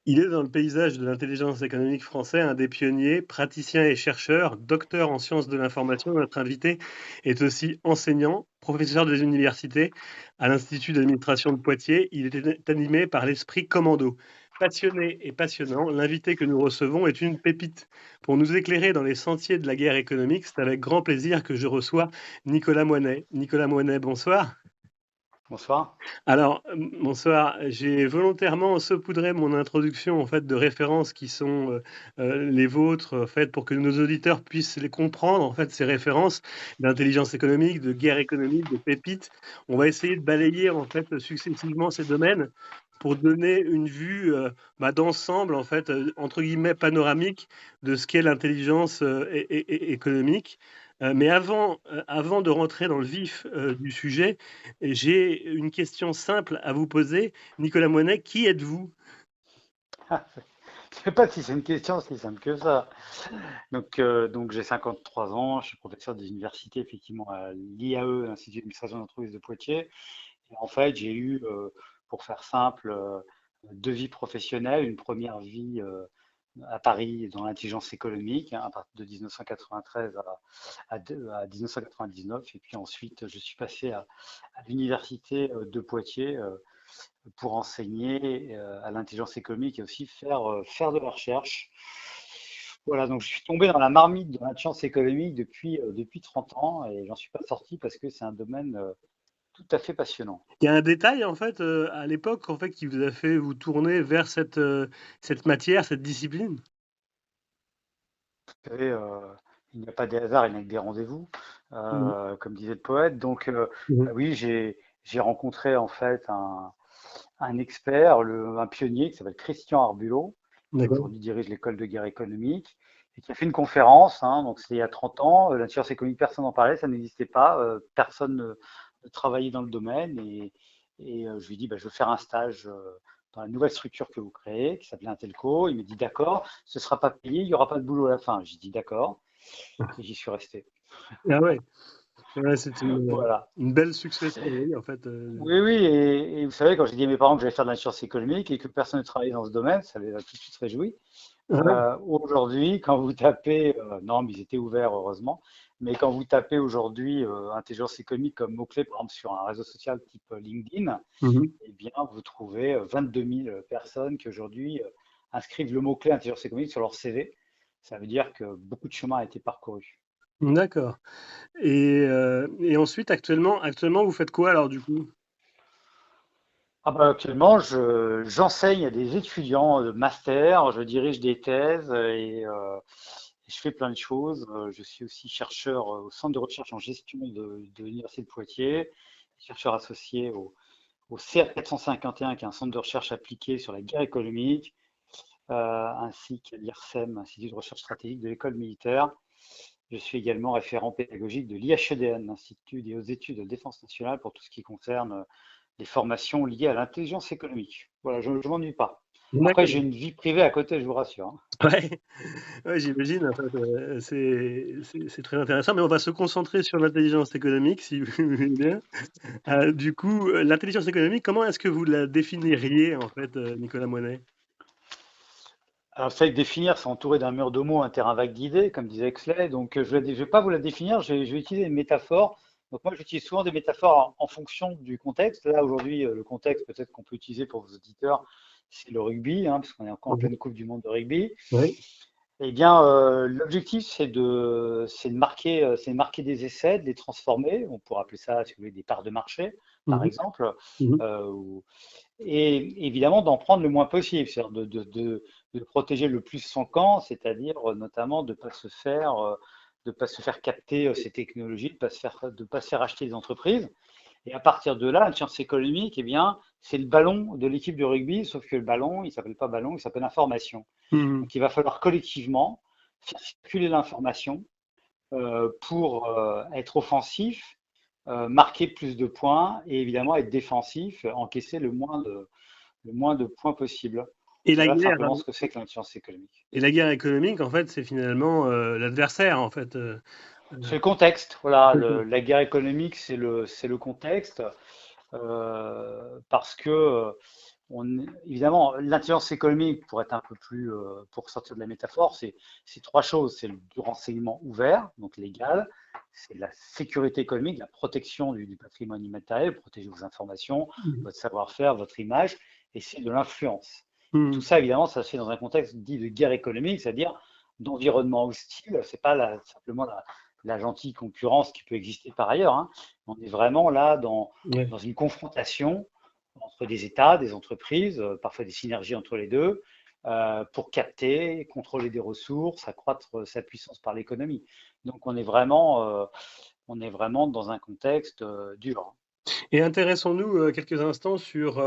Il est dans le paysage de l'intelligence économique français un des pionniers, praticien et chercheur, docteur en sciences de l'information. Notre invité est aussi enseignant, professeur des universités à l'Institut d'administration de Poitiers. Il est animé par l'esprit commando. Passionné et passionnant, l'invité que nous recevons est une pépite. Pour nous éclairer dans les sentiers de la guerre économique, c'est avec grand plaisir que je reçois Nicolas Moinet. Nicolas Moinet, bonsoir. Bonsoir. Alors, bonsoir. J'ai volontairement saupoudré mon introduction en fait de références qui sont les vôtres, en fait, pour que nos auditeurs puissent les comprendre. En fait, ces références d'intelligence économique, de guerre économique, de pépites. On va essayer de balayer en fait successivement ces domaines pour donner une vue d'ensemble, en fait, entre guillemets panoramique de ce qu'est l'intelligence économique. Mais avant de rentrer dans le vif du sujet, j'ai une question simple à vous poser. Nicolas Moinet, qui êtes-vous? Je ne sais pas si c'est une question si simple que ça. Donc j'ai 53 ans, je suis professeur des universités effectivement à l'IAE, l'Institut d'administration d'entreprise de Poitiers. Et en fait, j'ai eu, pour faire simple, deux vies professionnelles. Une première vie à Paris dans l'intelligence économique, hein, à partir de 1993 à 1999. Et puis ensuite, je suis passé à l'université de Poitiers pour enseigner à l'intelligence économique et aussi faire de la recherche. Voilà, donc je suis tombé dans la marmite de l'intelligence économique depuis 30 ans et j'en suis pas sorti parce que c'est un domaine tout à fait passionnant. Il y a un détail en fait à l'époque en fait qui vous a fait vous tourner vers cette matière, cette discipline. Vous savez, il n'y a pas de hasard, il n'y a que des rendez-vous, Mhm. comme disait le poète. Donc Mhm. oui, j'ai rencontré en fait un expert, un pionnier qui s'appelle Christian Arbulot, qui D'accord. aujourd'hui dirige l'école de guerre économique, et qui a fait une conférence, hein, donc c'était il y a 30 ans, la science économique, personne n'en parlait, ça n'existait pas, personne ne travaillait dans le domaine, je lui ai dit, bah, je veux faire un stage dans la nouvelle structure que vous créez, qui s'appelait Intelco. Il me dit, d'accord, ce ne sera pas payé, il n'y aura pas de boulot à la fin. J'ai dit, d'accord, et j'y suis resté. Ah ouais, ouais, c'est Voilà. une belle success story en fait. Oui, oui, et vous savez, quand j'ai dit à mes parents que j'allais faire de la science économique et que personne ne travaillait dans ce domaine, ça les a tout de suite réjouis. Ouais. Aujourd'hui, quand vous tapez, non, mais ils étaient ouverts, heureusement, mais quand vous tapez aujourd'hui intelligence économique comme mot-clé, par exemple, sur un réseau social type LinkedIn, Mhm. eh bien, vous trouvez 22 000 personnes qui aujourd'hui inscrivent le mot-clé intelligence économique sur leur CV. Ça veut dire que beaucoup de chemin a été parcouru. D'accord. Et ensuite, actuellement, vous faites quoi alors du coup? Ah bah, actuellement, j'enseigne à des étudiants de master, je dirige des thèses et je fais plein de choses. Je suis aussi chercheur au Centre de recherche en gestion de l'Université de Poitiers, chercheur associé au CR 451, qui est un centre de recherche appliqué sur la guerre économique, ainsi qu'à l'IRSEM, Institut de recherche stratégique de l'école militaire. Je suis également référent pédagogique de l'IHEDN, l'Institut des hautes études de défense nationale, pour tout ce qui concerne les formations liées à l'intelligence économique. Voilà, je ne m'ennuie pas. Après, j'ai D'accord. une vie privée à côté, je vous rassure, hein. Ouais, ouais, j'imagine. En fait, c'est très intéressant, mais on va se concentrer sur l'intelligence économique, si vous voulez bien. Du coup, l'intelligence économique, comment est-ce que vous la définiriez en fait, Nicolas Moinet? Alors, c'est vrai que définir, c'est entouré d'un mur de mots, un terrain vague d'idées, comme disait Huxley. Donc, je ne vais pas vous la définir, je vais utiliser une métaphore. Donc, moi, j'utilise souvent des métaphores en fonction du contexte. Là, aujourd'hui, le contexte peut-être qu'on peut utiliser pour vos auditeurs, c'est le rugby, hein, parce qu'on est encore en pleine Coupe du Monde de rugby. Oui. Eh bien, l'objectif, c'est de marquer des essais, de les transformer. On pourrait appeler ça, si vous voulez, des parts de marché, par Mhm. exemple. Mhm. Euh, et évidemment d'en prendre le moins possible, c'est-à-dire de protéger le plus son camp, c'est-à-dire notamment de pas se faire capter ces technologies, de pas se faire acheter des entreprises. Et à partir de là, la science économique, eh bien, c'est le ballon de l'équipe de rugby, sauf que le ballon, il s'appelle pas ballon, il s'appelle information. Mhm. Donc il va falloir collectivement faire circuler l'information pour être offensif, marquer plus de points et évidemment être défensif, encaisser le moins de points possible. Et la Voilà guerre, simplement ce que c'est que l'intelligence économique. et la guerre économique, en fait, c'est finalement l'adversaire, en fait. C'est le contexte, voilà, D'accord. la guerre économique, c'est le contexte, parce que évidemment, l'intelligence économique, pour être un peu plus, pour sortir de la métaphore, c'est trois choses. C'est du renseignement ouvert, donc légal, c'est la sécurité économique, la protection du patrimoine immatériel, protéger vos informations, Mhm. votre savoir-faire, votre image, et c'est de l'influence. Et tout Mhm. ça, évidemment, ça se fait dans un contexte dit de guerre économique, c'est-à-dire d'environnement hostile. C'est pas simplement la gentille concurrence qui peut exister par ailleurs, hein. On est vraiment là Ouais. dans une confrontation entre des États, des entreprises, parfois des synergies entre les deux, pour capter, contrôler des ressources, accroître sa puissance par l'économie. Donc on est vraiment dans un contexte dur. Et intéressons-nous quelques instants sur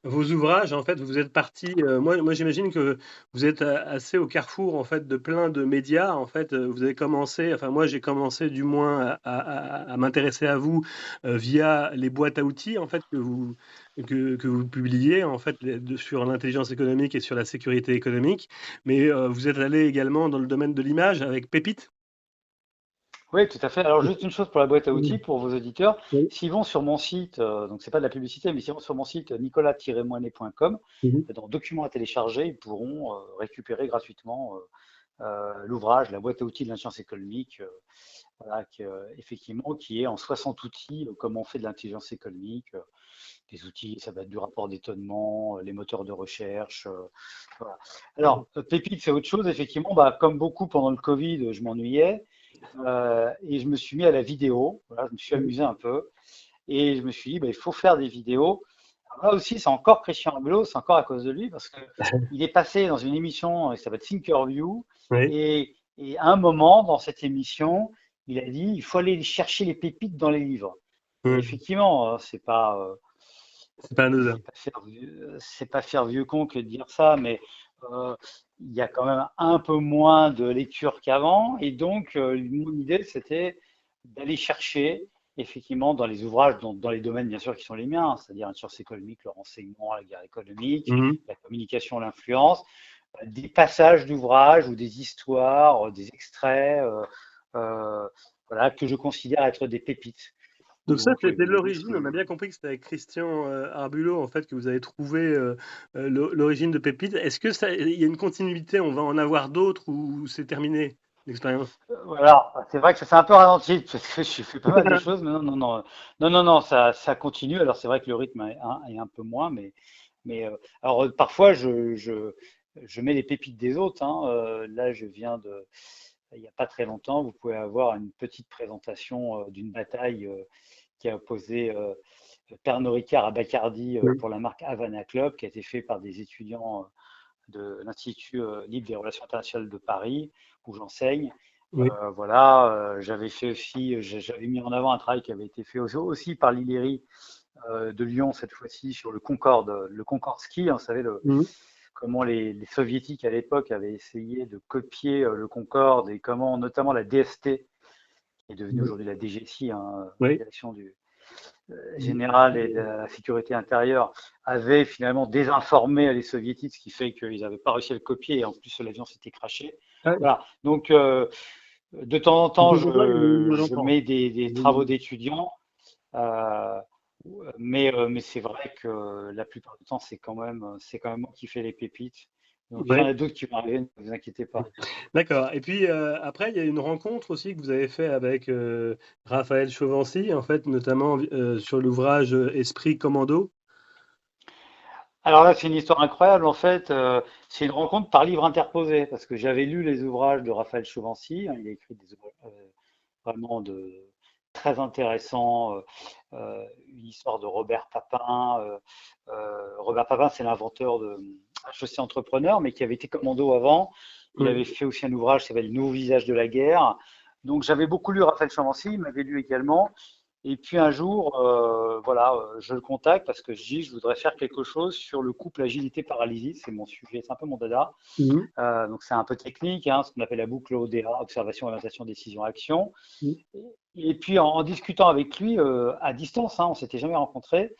vos ouvrages. En fait, vous êtes parti. Moi, j'imagine que vous êtes assez au carrefour en fait de plein de médias. En fait, vous avez commencé. Enfin, moi, j'ai commencé du moins à m'intéresser à vous via les boîtes à outils en fait que vous publiez en fait sur l'intelligence économique et sur la sécurité économique. Mais vous êtes allé également dans le domaine de l'image avec Pépite. Oui, tout à fait. Alors, juste une chose pour la boîte à outils, Oui. pour vos auditeurs. Oui. S'ils vont sur mon site, donc c'est pas de la publicité, mais s'ils vont sur mon site nicolas-moinet.com, Mhm. dans documents à télécharger, ils pourront récupérer gratuitement l'ouvrage, la boîte à outils de l'intelligence économique, voilà, effectivement, qui est en 60 outils, comment on fait de l'intelligence économique. Des outils, ça va être du rapport d'étonnement, les moteurs de recherche. Voilà. Alors, Pépite, c'est autre chose, effectivement. Bah, comme beaucoup pendant le Covid, je m'ennuyais et je me suis mis à la vidéo. Voilà, je me suis amusé un peu et je me suis dit, bah, il faut faire des vidéos. Alors là aussi, c'est encore Christian Abelot, c'est encore à cause de lui parce que il est passé dans une émission qui s'appelle Thinkerview Oui. et à un moment dans cette émission, il a dit, il faut aller chercher les pépites dans les livres. Et Mhm. effectivement, C'est pas anodin. c'est pas faire vieux con que de dire ça, mais euh, il y a quand même un peu moins de lecture qu'avant. Et donc, mon idée, c'était d'aller chercher, effectivement, dans les ouvrages, dans les domaines, bien sûr, qui sont les miens, c'est-à-dire la science économique, le renseignement, la guerre économique, Mhm. la communication, l'influence, des passages d'ouvrages ou des histoires, des extraits, euh, voilà, que je considère être des pépites. Donc ça, Donc, c'était l'idée, l'origine. On a bien compris que c'était avec Christian Arbulot en fait que vous avez trouvé l'origine de Pépite. Est-ce que ça, il y a une continuité? On va en avoir d'autres ou c'est terminé l'expérience? voilà, c'est vrai que ça s'est un peu ralenti parce que j'ai fait pas mal de choses, mais non, ça continue. Alors c'est vrai que le rythme est un peu moins, mais parfois je mets les pépites des autres, hein. Là, il n'y a pas très longtemps, vous pouvez avoir une petite présentation d'une bataille qui a opposé Pernod Ricard à Bacardi Oui, pour la marque Havana Club, qui a été fait par des étudiants de l'Institut libre des relations internationales de Paris, où j'enseigne. oui, Voilà, j'avais fait aussi, j'avais mis en avant un travail qui avait été fait aussi par l'ILERI de Lyon cette fois-ci sur le Concorde ski, hein, vous savez mhm, comment les soviétiques à l'époque avaient essayé de copier le Concorde et comment notamment la DST, qui est devenue oui, aujourd'hui la DGSI, hein, la oui, direction du général et de la sécurité intérieure, avait finalement désinformé les soviétiques, ce qui fait qu'ils n'avaient pas réussi à le copier et en plus l'avion s'était crashé. ah, Voilà, donc de temps en c'est temps, pour ça que je j'entends. mets des travaux d'étudiants, euh, mais c'est vrai que la plupart du temps, c'est quand même moi qui fais les pépites. Donc il y en Oui, a d'autres qui vont arriver, ne vous inquiétez pas. d'accord. Et puis après, il y a une rencontre aussi que vous avez fait avec Raphaël Chauvency, en fait, notamment sur l'ouvrage Esprit Commando. Alors là, c'est une histoire incroyable. En fait, c'est une rencontre par livre interposé, parce que j'avais lu les ouvrages de Raphaël Chauvency, hein. Il a écrit des ouvrages vraiment très intéressants. Une histoire de Robert Papin. Robert Papin, c'est l'inventeur de HEC Entrepreneur, mais qui avait été commando avant. Il Oui, avait fait aussi un ouvrage qui s'appelle Le nouveau visage de la guerre. Donc j'avais beaucoup lu Raphaël Chauvency, il m'avait lu également. Et puis un jour, voilà, je le contacte parce que je dis, je voudrais faire quelque chose sur le couple agilité-paralysie. C'est mon sujet, c'est un peu mon dada. mhm, Donc c'est un peu technique, hein, ce qu'on appelle la boucle ODA, observation, orientation, décision, action. mhm, Et puis en discutant avec lui à distance, hein, on s'était jamais rencontrés,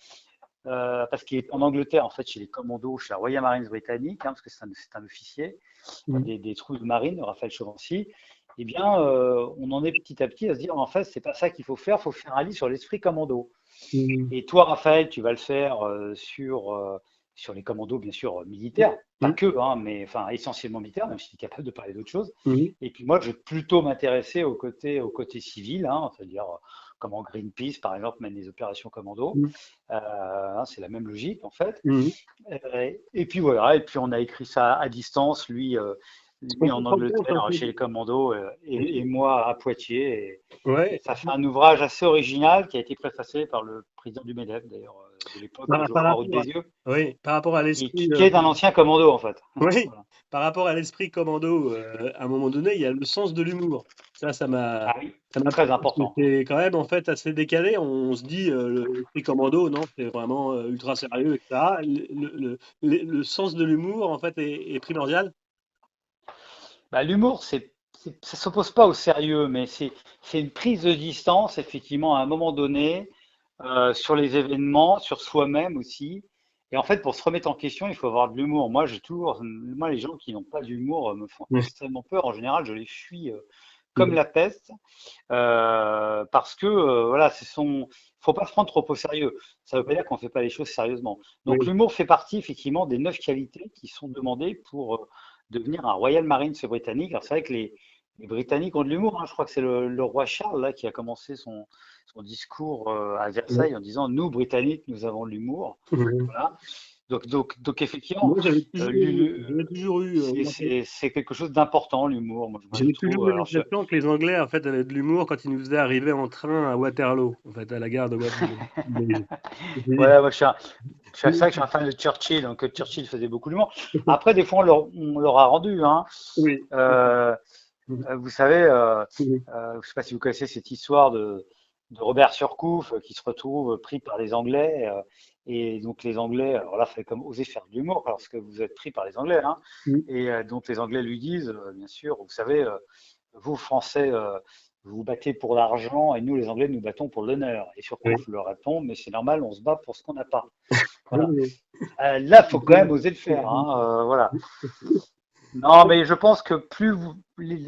parce qu'il est en Angleterre, en fait, chez les commandos, chez la Royal Marines britannique, hein, parce que c'est un officier mhm, des troupes de marine, Raphaël Chauvency. Eh bien, on en est petit à petit à se dire, en fait, c'est pas ça qu'il faut faire un livre sur l'esprit commando. mhm. Et toi, Raphaël, tu vas le faire sur sur les commandos, bien sûr, militaires, pas Mhm. que, hein, mais enfin essentiellement militaires, même si j'étais capable de parler d'autres choses. Mhm. Et puis moi, je vais plutôt m'intéresser au côté civil, hein, c'est-à-dire comment Greenpeace, par exemple, mène des opérations commando. C'est la même logique, en fait. Mhm. Et puis voilà, et puis on a écrit ça à distance, lui On peut en se rendre compte, en Angleterre, fait. chez les commandos, et moi à Poitiers. Et Ouais. ça fait un ouvrage assez original qui a été préfacé par le président du MEDEF, d'ailleurs, de l'époque, Par Geoffroy Roux de rapport à, Bézieux, oui, par rapport à qui, l'esprit, qui est un ancien commando, en fait. oui, Voilà. par rapport à l'esprit commando, à un moment donné, il y a le sens de l'humour. Ah oui, Ça m'a plu très parce que important. c'est quand même en fait assez décalé. On se dit l'esprit commando, non, c'est vraiment ultra sérieux, etc. Le sens de l'humour en fait est primordial. Bah, l'humour, ça s'oppose pas au sérieux, mais c'est une prise de distance, effectivement, à un moment donné, sur les événements, sur soi-même aussi. Et en fait, pour se remettre en question, il faut avoir de l'humour. Moi, les gens qui n'ont pas d'humour me font Mm. extrêmement peur. En général, je les fuis comme Mm. la peste, parce que, voilà, faut pas se prendre trop au sérieux. Ça veut pas dire qu'on fait pas les choses sérieusement. Donc, Oui. l'humour fait partie, effectivement, des 9 qualités qui sont demandées pour devenir un Royal Marines britannique. Alors, c'est vrai que les Britanniques ont de l'humour, hein. Je crois que c'est le roi Charles là qui a commencé son discours à Ouais. Versailles en disant, nous, Britanniques, nous avons de l'humour. Mhm. Voilà. Donc effectivement, Moi, j'avais toujours eu, c'est quelque chose d'important, l'humour. Moi, je j'avais toujours trouve. eu Alors, l'impression que les Anglais en fait avaient de l'humour quand ils nous faisaient arriver en train à Waterloo, en fait, à la gare de Waterloo. Mais j'ai voilà, moi, c'est vrai que je suis un fan de Churchill, donc Churchill faisait beaucoup d'humour. dit- Après, des fois, on leur a rendu, hein. oui. Euh, Mhm. vous savez, Mhm. je ne sais pas si vous connaissez cette histoire de Robert Surcouf qui se retrouve pris par les Anglais. Et donc les Anglais, alors là, il fallait comme oser faire de l'humour parce que vous êtes pris par les Anglais, hein. Mhm. Et donc les Anglais lui disent, bien sûr, vous savez, vous Français, vous vous battez pour l'argent et nous les Anglais nous battons pour l'honneur. Et Oui. Surcouf leur répond, mais c'est normal, on se bat pour ce qu'on n'a pas. Voilà. Oui. Là, il faut quand même oser le faire, hein, voilà. Non, mais je pense que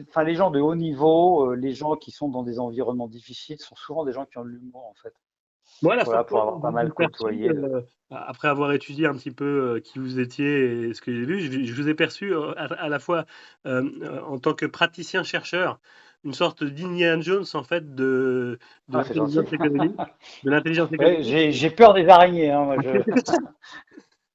enfin, les gens de haut niveau, les gens qui sont dans des environnements difficiles, sont souvent des gens qui ont de l'humour, en fait. Moi, la Voilà, pour façon avoir dont pas je vous ai mal perçu, côtoyé. après avoir étudié un petit peu qui vous étiez et ce que j'ai vu, je vous ai perçu à la fois en tant que praticien-chercheur, une sorte d'Indiana Jones en fait de Ah, c'est gentil. l'intelligence économique, de l'intelligence Ouais, économique. j'ai peur des araignées, hein, moi.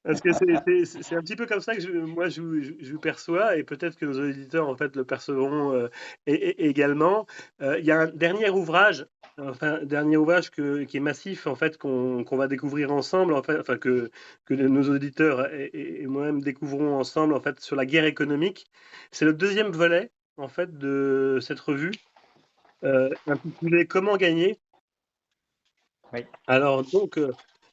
Parce que c'est un petit peu comme ça que moi je vous perçois et peut-être que nos auditeurs en fait le percevront également. Il y a un dernier ouvrage, enfin dernier ouvrage qui est massif en fait qu'on va découvrir ensemble en fait, enfin que nos auditeurs et moi-même découvrons ensemble en fait sur la guerre économique. C'est le deuxième volet en fait de cette revue intitulé Comment gagner. Oui. Alors donc,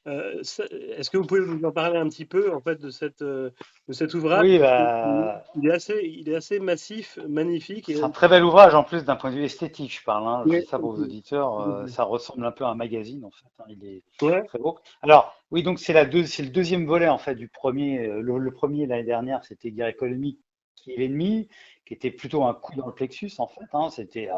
est-ce que vous pouvez nous en parler un petit peu en fait de cet ouvrage? Oui, Parce que bah, il est assez massif, magnifique et c'est un très bel ouvrage, en plus, d'un point de vue esthétique, je parle, hein. Je dis ouais, ça pour vos auditeurs. Ça ressemble un peu à un magazine, en fait, hein. Il est ouais, très beau. Alors, oui, donc c'est le deuxième volet, en fait, du premier. Le premier, l'année dernière, c'était Guerre économique qui est l'ennemi, qui était plutôt un coup dans le plexus, en fait, hein. C'était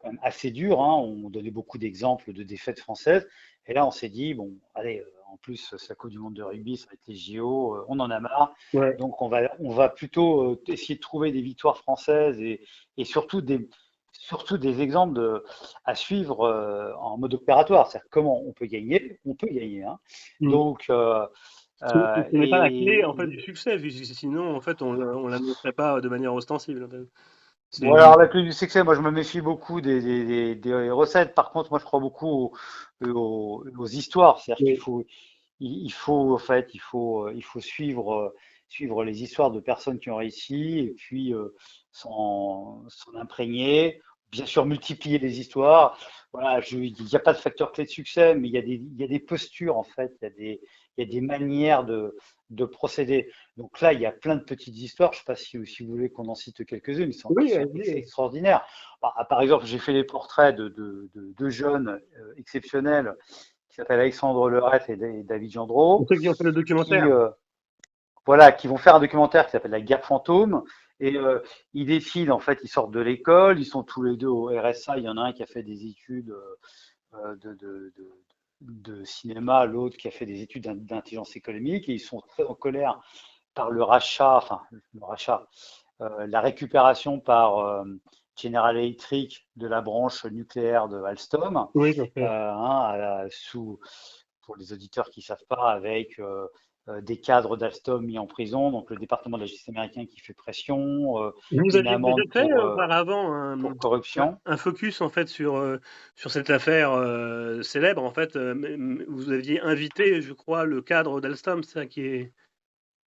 quand même assez dur, hein. On donnait beaucoup d'exemples de défaites françaises. Et là, on s'est dit, bon, allez, en plus, c'est la Coupe du Monde de rugby, ça va être les JO, on en a marre. ouais. Donc, on va plutôt essayer de trouver des victoires françaises et surtout des exemples à suivre en mode opératoire. C'est-à-dire comment on peut gagner, hein. Mmh. Donc, Ce n'est pas la clé en fait et du succès, sinon en fait on l'annoncerait pas de manière ostensible en fait. C'est bon, alors la clé du succès, moi je me méfie beaucoup des recettes. Par contre, moi je crois beaucoup aux histoires. C'est-à-dire qu'il oui, faut, il faut, en fait, il faut suivre les histoires de personnes qui ont réussi et puis s'en imprégner. Bien sûr, multiplier les histoires. Voilà, il n'y a pas de facteur clé de succès, mais il y a des postures, en fait, il y a des manières de procéder. Donc là, il y a plein de petites histoires. Je ne sais pas si vous voulez qu'on en cite quelques-unes, qui oui, sont extraordinaires. Par exemple, j'ai fait les portraits de deux jeunes exceptionnels qui s'appellent Alexandre Leret et David pour Gendreau, ceux qui ont fait le qui, documentaire. voilà, qui vont faire un documentaire qui s'appelle La guerre fantôme. Et ils décident, en fait, ils sortent de l'école, ils sont tous les deux au RSA. Il y en a un qui a fait des études de cinéma, l'autre qui a fait des études d'intelligence économique, et ils sont très en colère par le rachat, la récupération par General Electric de la branche nucléaire de Alstom, Oui, tout à fait. pour les auditeurs qui ne savent pas, avec des cadres d'Alstom mis en prison, donc le département de la justice américain qui fait pression, Vous une aviez déjà amende fait auparavant pour corruption. un focus en fait sur cette affaire célèbre. En fait, vous aviez invité, je crois, le cadre d'Alstom, c'est ça qui est.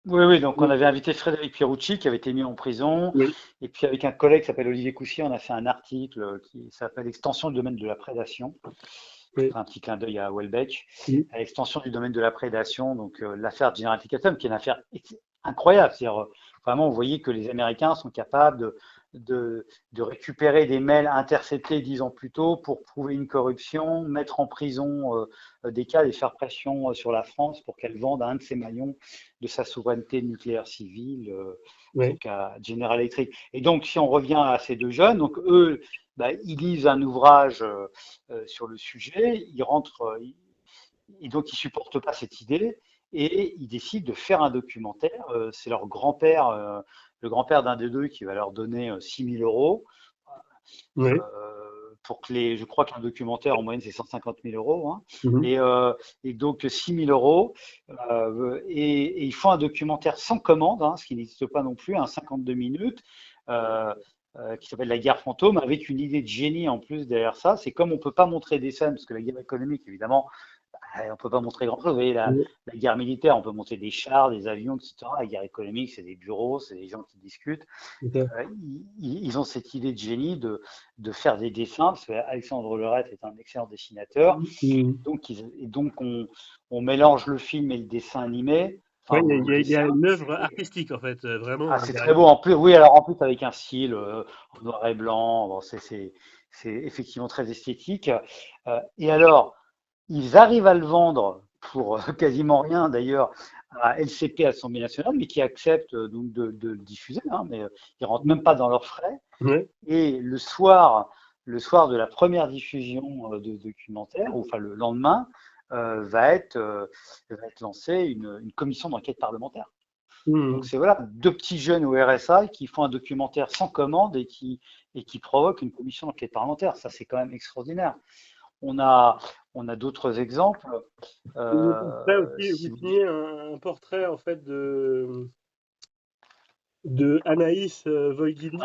Oui, oui, donc on Oui, avait invité Frédéric Pierucci qui avait été mis en prison, oui, et puis avec un collègue qui s'appelle Olivier Coussier, on a fait un article qui s'appelle Extension du domaine de la prédation. oui, Un petit clin d'œil à Welbeck, oui, à l'extension du domaine de la prédation, donc l'affaire General Electric, qui est une affaire incroyable. C'est-à-dire, vraiment, vous voyez que les Américains sont capables de récupérer des mails interceptés 10 ans plus tôt pour prouver une corruption, mettre en prison des cas et faire pression sur la France pour qu'elle vende un de ses maillons de sa souveraineté nucléaire civile, oui, donc à General Electric. Et donc, si on revient à ces deux jeunes, donc eux, bah, ils lisent un ouvrage sur le sujet, ils rentrent, et donc ils supportent pas cette idée et ils décident de faire un documentaire. C'est leur grand-père, le grand-père d'un des deux qui va leur donner 6 000 euros oui. pour que je je crois qu'un documentaire en moyenne c'est 150 000 euros, hein. Mhm. Et donc 6 000 euros et ils font un documentaire sans commande, hein, ce qui n'existe pas non plus, un 52 minutes. euh, qui s'appelle La guerre fantôme, avec une idée de génie en plus derrière ça. C'est comme on peut pas montrer des scènes, parce que la guerre économique, évidemment, on peut pas montrer grand-chose. Vous voyez, Oui, la guerre militaire, on peut montrer des chars, des avions, etc. La guerre économique, c'est des bureaux, c'est des gens qui discutent. tout à fait. Ils ont cette idée de génie de faire des dessins, parce qu'Alexandre Leret est un excellent dessinateur. Mhm. Et donc on mélange le film et le dessin animé, Oui, enfin, ou le il y a dessin. une œuvre artistique en fait, vraiment Ah, c'est très derrière. beau. En plus, oui, alors en plus avec un style en noir et blanc, bon, c'est effectivement très esthétique. Et alors, ils arrivent à le vendre pour quasiment rien d'ailleurs à LCP, à l'Assemblée nationale, mais qui accepte donc de le diffuser, hein, mais ils rentrent même pas dans leurs frais. Oui. Et le soir de la première diffusion de documentaire, ou enfin le lendemain, euh, va être, euh, va être lancée une commission d'enquête parlementaire. Donc Mhm. c'est voilà, deux petits jeunes au RSA qui font un documentaire sans commande et qui provoquent une commission d'enquête parlementaire. Ça, c'est quand même extraordinaire. On a, on a d'autres exemples. Vous portrait aussi, Si vous vous... signez un portrait en fait de Anaïs Voïgili.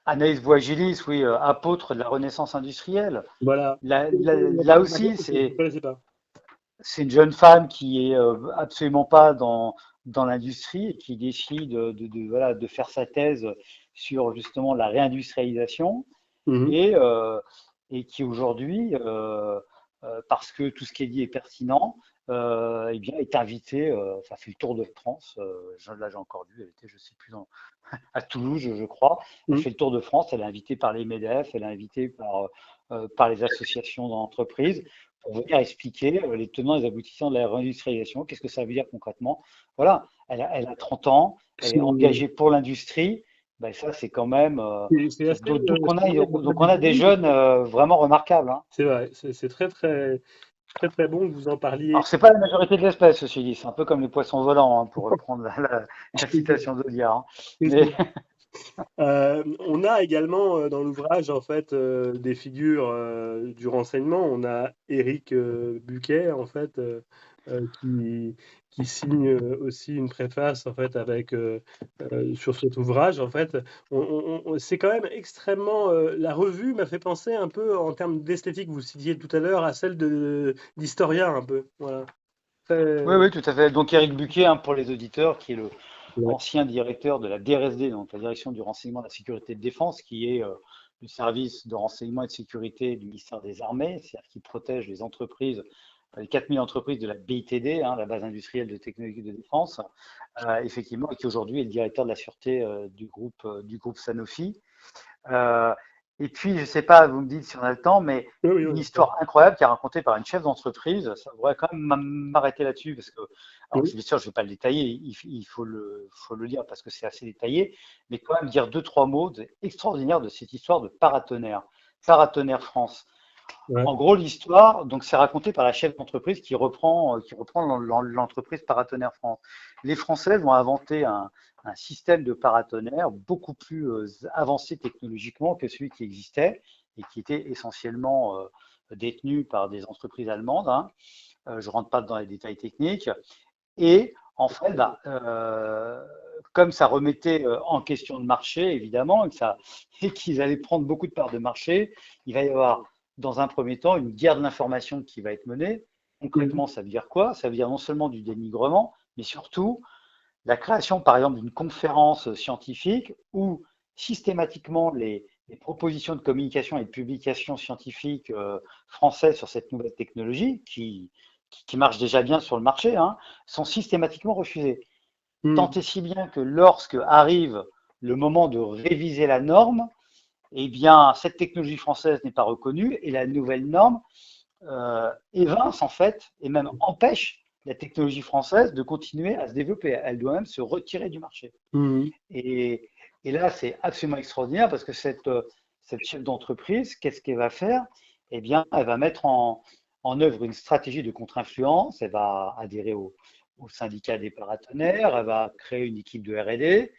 Anaïs Voigilis, oui, apôtre de la Renaissance industrielle. Voilà. Là aussi, Je ne connaissais pas. c'est une jeune femme qui est absolument pas dans l'industrie et qui décide voilà, de faire sa thèse sur justement la réindustrialisation Mhm. et, euh, et qui aujourd'hui, parce que tout ce qui est dit est pertinent, eh bien, est invitée, ça fait le tour de France, là j'ai encore vu, elle était, je sais plus, à Toulouse, je crois, elle Mhm. fait le tour de France, elle est invitée par les MEDEF, elle est invitée par les associations d'entreprises pour venir expliquer les tenants et les aboutissants de la réindustrialisation, qu'est-ce que ça veut dire concrètement. Voilà, elle a 30 ans, elle est C'est engagée pour l'industrie, ben ça c'est quand même... c'est assez donc on a des jeunes vraiment remarquables, hein. c'est vrai, c'est très très très très bon que vous en Alors parliez. c'est pas la majorité de l'espèce, ceci dit, c'est un peu comme les poissons volants, hein, pour reprendre la citation d'Audiard, hein. Mais On a également dans l'ouvrage en fait des figures du renseignement. On a Éric Buquet en fait qui signe aussi une préface en fait avec sur cet ouvrage. En fait, c'est quand même extrêmement. La revue m'a fait penser un peu en termes d'esthétique. Vous citiez tout à l'heure à celle de d'historien un peu. Voilà. oui, Très- oui, tout à fait. Donc Éric Buquet, hein, pour les auditeurs, qui est le ouais. ancien directeur de la DRSD, donc la Direction du renseignement de la sécurité de défense, qui est le service de renseignement et de sécurité du ministère des Armées, c'est-à-dire qui protège les entreprises, les 4000 entreprises de la BITD, hein, la base industrielle de technologie de défense, effectivement, et qui aujourd'hui est le directeur de la sûreté du groupe Sanofi. Euh, et puis, je ne sais pas, vous me dites si on a le temps, mais Oui, oui, une oui. histoire incroyable qui est racontée par une chef d'entreprise, ça pourrait quand même m'arrêter là-dessus, parce que, alors Oui. bien sûr, je ne vais pas le détailler, il faut le lire parce que c'est assez détaillé, mais quand même dire deux, trois mots extraordinaires de cette histoire de paratonnerre, paratonnerre France. Ouais. En gros, l'histoire, donc c'est raconté par la chef d'entreprise qui reprend l'entreprise Paratonnerre France. Les Français vont inventer un système de paratonnerre beaucoup plus avancé technologiquement que celui qui existait et qui était essentiellement détenu par des entreprises allemandes, hein. Je ne rentre pas dans les détails techniques. Et en fait, comme ça remettait en question le marché, évidemment, et qu'ils allaient prendre beaucoup de parts de marché, il va y avoir, dans un premier temps, une guerre de l'information qui va être menée. Mhm. Concrètement, ça veut dire quoi? Ça veut dire non seulement du dénigrement, mais surtout la création, par exemple, d'une conférence scientifique où systématiquement les propositions de communication et de publication scientifique françaises sur cette nouvelle technologie, qui marche déjà bien sur le marché, hein, sont systématiquement refusées. Tant Mhm. et si bien que lorsque arrive le moment de réviser la norme, eh bien, cette technologie française n'est pas reconnue et la nouvelle norme évince en fait et même empêche la technologie française de continuer à se développer. Elle doit même se retirer du marché. Mhm. Et, et là, c'est absolument extraordinaire parce que cette chef d'entreprise, qu'est-ce qu'elle va faire? Eh bien, elle va mettre en œuvre une stratégie de contre-influence, elle va adhérer au syndicat des paratonnerres, elle va créer une équipe de R&D,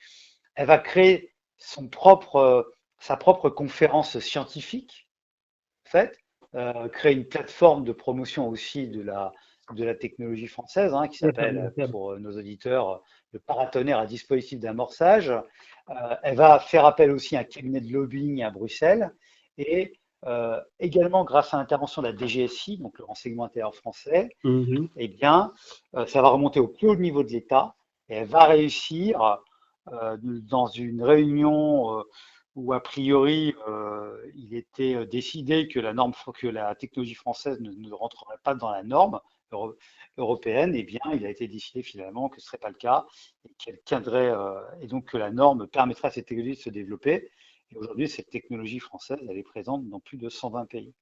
elle va créer sa propre conférence scientifique, en fait, créer une plateforme de promotion aussi de la technologie française, hein, qui Ouais, s'appelle, formidable. pour nos auditeurs, le paratonnerre à dispositif d'amorçage. Elle va faire appel aussi à un cabinet de lobbying à Bruxelles et également grâce à l'intervention de la DGSI, donc le renseignement intérieur français, Mhm. eh bien, ça va remonter au plus haut niveau de l'État et elle va réussir dans une réunion où a priori il était décidé que la technologie française ne rentrerait pas dans la norme européenne, eh bien, il a été décidé finalement que ce ne serait pas le cas et qu'elle tiendrait et donc que la norme permettrait à cette technologie de se développer. Et aujourd'hui, cette technologie française, elle est présente dans plus de 120 pays.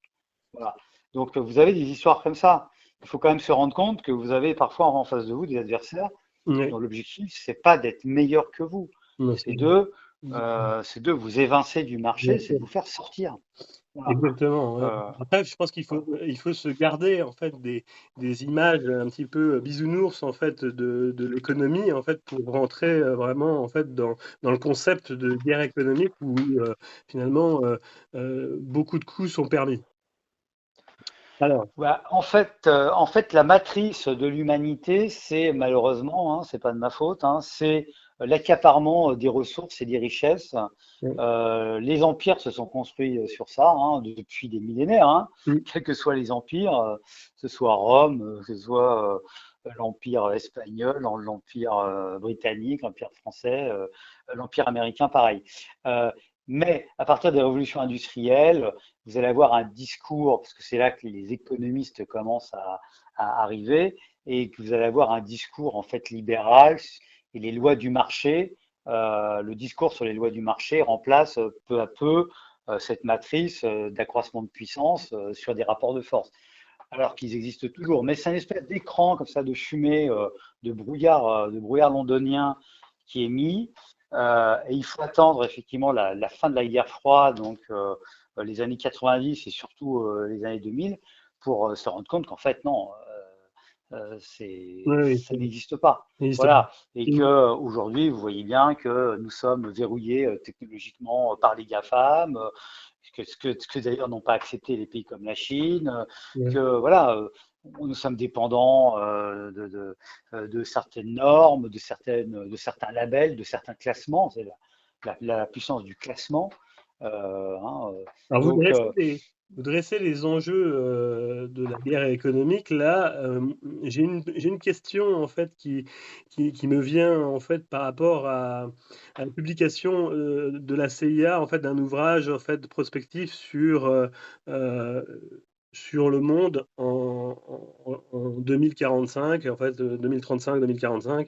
Voilà. Donc, vous avez des histoires comme ça. Il faut quand même se rendre compte que vous avez parfois en face de vous des adversaires Ouais. dont l'objectif, c'est pas d'être meilleur que vous, Non, c'est de, c'est- c'est de vous évincer du bien marché, c'est de sûr. vous faire sortir. Voilà. Exactement. Ouais. Euh, Après, je pense qu'il faut se garder en fait des images un petit peu bisounours en fait de l'économie en fait pour rentrer vraiment en fait dans le concept de guerre économique où finalement beaucoup de coups sont permis. Alors, Voilà. En fait, la matrice de l'humanité, c'est malheureusement, hein, c'est pas de ma faute, hein, c'est l'accaparement des ressources et des richesses. ouais. Les empires se sont construits sur ça, hein, depuis des millénaires, hein, Mm. quels que soient les empires, que ce soit Rome, que ce soit l'empire espagnol, l'empire britannique, l'empire français, l'empire américain, pareil. Euh, mais à partir des révolutions industrielles, vous allez avoir un discours, parce que c'est là que les économistes commencent à arriver, et que vous allez avoir un discours en fait libéral et les lois du marché. Le discours sur les lois du marché remplace peu à peu cette matrice d'accroissement de puissance sur des rapports de force, alors qu'ils existent toujours. Mais c'est une espèce d'écran comme ça de fumée, de brouillard londonien qui est mis. Et il faut attendre effectivement la fin de la guerre froide, donc les années 90 et surtout les années 2000, pour se rendre compte qu'en fait, non, Oui, oui, ça n'existe pas. n'hésite pas. Voilà. Et que aujourd'hui, vous voyez bien que nous sommes verrouillés technologiquement par les GAFAM, ce que d'ailleurs n'ont pas accepté les pays comme la Chine, Ouais. que voilà, nous sommes dépendants de certaines normes, de certains labels, de certains classements. C'est la puissance du classement. Hein, Alors, donc, vous dressez les enjeux de la guerre économique. Là, j'ai une question en fait qui me vient en fait par rapport à la publication de la CIA en fait d'un ouvrage en fait prospectif euh, sur le monde en 2045, en fait 2035-2045.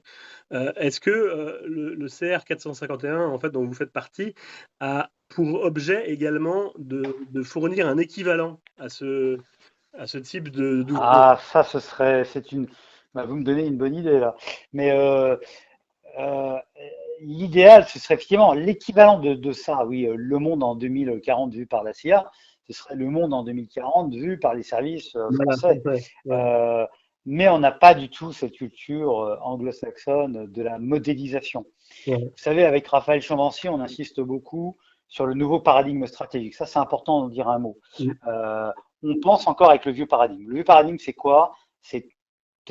Est-ce que le CR 451 en fait dont vous faites partie a pour objet également de fournir un équivalent à ce type d'ouvrage. ça, vous me donnez une bonne idée là. Mais euh, l'idéal, ce serait effectivement l'équivalent de ça, oui, le monde en 2040 vu par la CIA, Ce serait le monde en 2040 vu par les services Voilà, tout à français. fait. Ouais, Euh, mais on n'a pas du tout cette culture anglo-saxonne de la modélisation. ouais. Vous savez, avec Raphaël Chambancy, on insiste beaucoup sur le nouveau paradigme stratégique. Ça, c'est important d'en dire un mot. Mm. Euh, on pense encore avec le vieux paradigme. Le vieux paradigme, c'est quoi? C'est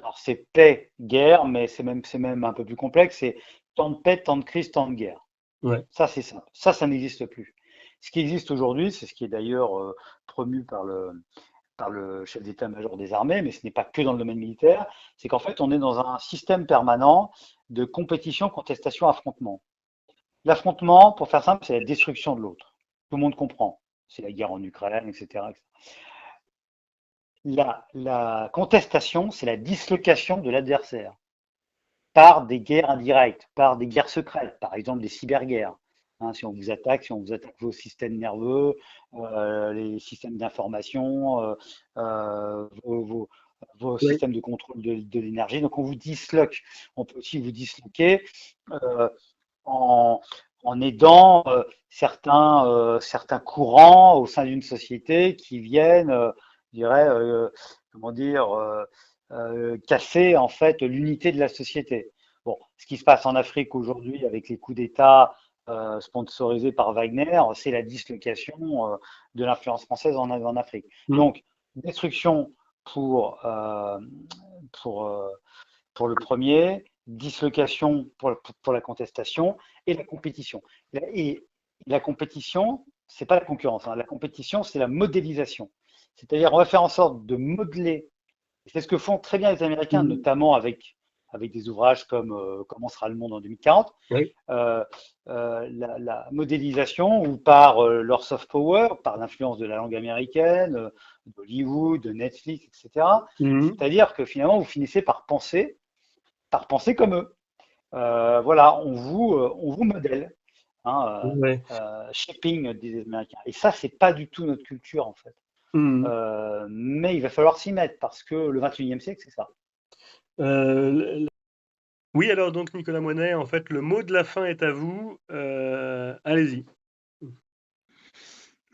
alors c'est paix, guerre, mais c'est même un peu plus complexe. C'est temps de paix, temps de crise, temps de guerre. Ouais. Ça, c'est simple. Ça n'existe plus. Ce qui existe aujourd'hui, c'est ce qui est d'ailleurs promu par le chef d'état-major des armées, mais ce n'est pas que dans le domaine militaire, c'est qu'en fait, on est dans un système permanent de compétition, contestation, affrontement. L'affrontement, pour faire simple, c'est la destruction de l'autre. Tout le monde comprend. C'est la guerre en Ukraine, etc. La contestation, c'est la dislocation de l'adversaire par des guerres indirectes, par des guerres secrètes, par exemple des cyberguerres. Hein, si on vous attaque vos systèmes nerveux, les systèmes d'information, vos Ouais. systèmes de contrôle de l'énergie. Donc on vous disloque. On peut aussi vous disloquer euh, en, en aidant certains courants au sein d'une société qui viennent, je dirais, comment dire, casser en fait l'unité de la société. Bon, ce qui se passe en Afrique aujourd'hui avec les coups d'État sponsorisés par Wagner, c'est la dislocation de l'influence française en Afrique. Mm. Donc, destruction pour, euh, pour, euh, pour le premier, dislocation pour la contestation et la compétition. Et la compétition, c'est pas la concurrence, hein. La compétition, c'est la modélisation. C'est-à-dire, on va faire en sorte de modeler. C'est ce que font très bien les Américains, Mm. notamment avec des ouvrages comme Comment sera le monde en 2040, Ouais. euh, la modélisation ou par leur soft power, par l'influence de la langue américaine, d'Hollywood, de Netflix, etc. Mm. C'est-à-dire que finalement, vous finissez par penser comme eux. Voilà, on vous modèle, hein, Ouais. shaping des Américains. Et ça, c'est pas du tout notre culture en fait. Mm. Mais il va falloir s'y mettre parce que le 21e siècle, c'est ça. Euh, oui, alors donc Nicolas Moinet, en fait, le mot de la fin est à vous. Allez-y.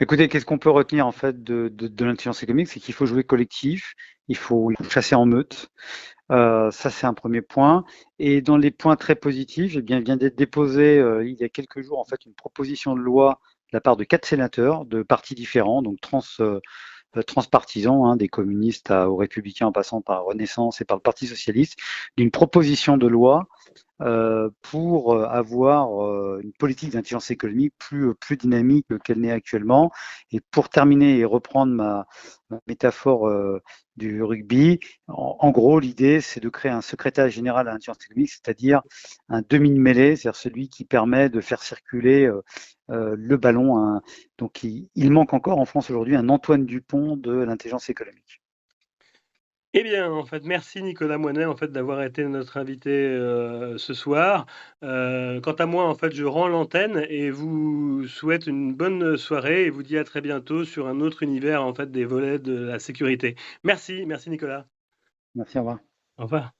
Écoutez, qu'est-ce qu'on peut retenir en fait de l'intelligence économique? C'est qu'il faut jouer collectif, il faut chasser en meute. Ça, c'est un premier point. Et dans les points très positifs, eh bien, il vient d'être déposé il y a quelques jours en fait une proposition de loi de la part de 4 sénateurs de partis différents, donc transpartisans, hein, des communistes aux républicains en passant par Renaissance et par le Parti socialiste, d'une proposition de loi pour avoir une politique d'intelligence économique plus dynamique qu'elle n'est actuellement. Et pour terminer et reprendre ma métaphore du rugby, en gros, l'idée, c'est de créer un secrétaire général à l'intelligence économique, c'est-à-dire un demi-mêlée, c'est-à-dire celui qui permet de faire circuler le ballon. Donc, il manque encore en France aujourd'hui un Antoine Dupont de l'intelligence économique. Eh bien, en fait, merci Nicolas Moinet, en fait, d'avoir été notre invité ce soir. Quant à moi, en fait, je rends l'antenne et vous souhaite une bonne soirée et vous dis à très bientôt sur un autre univers, en fait, des volets de la sécurité. Merci, merci Nicolas. Merci, au revoir. Au revoir.